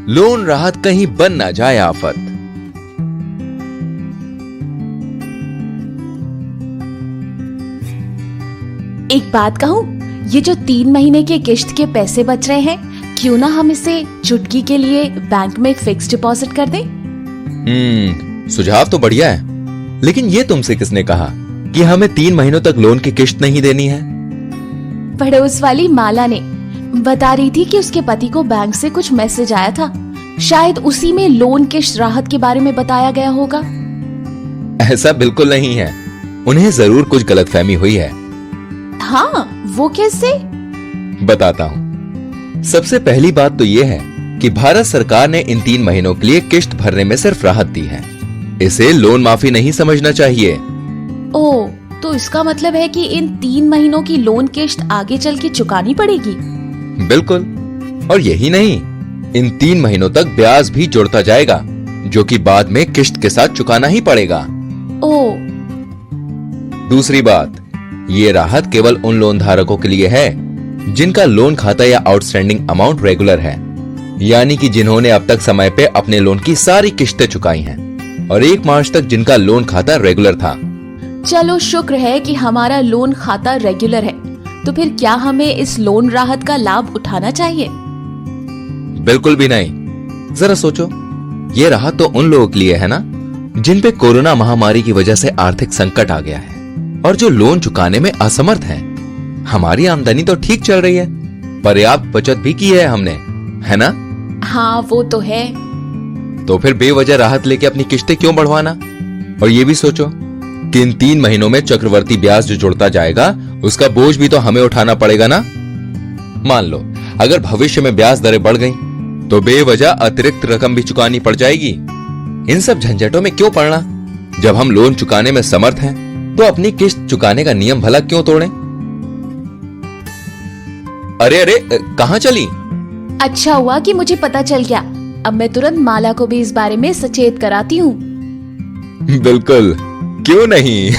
Loan राहत कहीं बन ना जाए आफत। एक बात कहूँ, ये जो 3 महीने के किश्त के पैसे बच रहे हैं, क्यों ना हम इसे चुटकी के लिए बैंक में एक फिक्स डिपॉजिट कर दें? सुझाव तो बढ़िया है, लेकिन ये तुमसे किसने कहा कि हमें 3 महीनों तक लोन की किश्त नहीं देनी है? पड़ोस वाली माला ने बता रही थी कि उसके पति को बैंक से कुछ मैसेज आया था, शायद उसी में लोन किश्त राहत के बारे में बताया गया होगा। ऐसा बिल्कुल नहीं है, उन्हें जरूर कुछ गलतफहमी हुई है। हाँ, वो कैसे? बताता हूँ। सबसे पहली बात तो ये है कि भारत सरकार ने इन 3 महीनों के लिए किश्त भरने में सिर्फ राहत दी है। इसे लोन माफी नहीं समझना चाहिए। ओह, तो इसका मतलब है कि इन 3 महीनों की लोन किश्त आगे चल के चुकानी पड़ेगी? बिल्कुल, और यही नहीं, इन 3 महीनों तक ब्याज भी जुड़ता जाएगा, जो कि बाद में किश्त के साथ चुकाना ही पड़ेगा। ओह, दूसरी बात, ये राहत केवल उन लोन धारकों के लिए है जिनका लोन खाता या आउटस्टैंडिंग अमाउंट रेगुलर है, यानी कि जिन्होंने अब तक समय पे अपने लोन की सारी किश्तें चुकाई हैं और 1 मार्च तक जिनका लोन खाता रेगुलर था। चलो शुक्र है कि हमारा लोन खाता रेगुलर है, तो फिर क्या हमें इस लोन राहत का लाभ उठाना चाहिए? बिल्कुल भी नहीं। जरा सोचो, ये राहत तो उन लोगों के लिए है ना जिन पे कोरोना महामारी की वजह से आर्थिक संकट आ गया है और जो लोन चुकाने में असमर्थ हैं। हमारी आमदनी तो ठीक चल रही है, पर्याप्त बचत भी की है हमने, है ना? हाँ, वो तो है। तो फिर बेवजह राहत लेके अपनी किश्तें क्यों बढ़वाना? और ये भी सोचो कि इन 3 महीनों में चक्रवर्ती ब्याज जो जुड़ता जाएगा, उसका बोझ भी तो हमें उठाना पड़ेगा ना। मान लो अगर भविष्य में ब्याज दरें बढ़ गई तो बेवजह अतिरिक्त रकम भी चुकानी पड़ जाएगी। इन सब झंझटों में क्यों पड़ना? जब हम लोन चुकाने में समर्थ हैं, तो अपनी किश्त चुकाने का नियम भला क्यों तोड़ें? अरे अरे, कहां चली? अच्छा हुआ कि मुझे पता चल गया। अब मैं तुरंत माला को भी इस बारे में सचेत कराती हूँ। बिल्कुल, क्यों नहीं?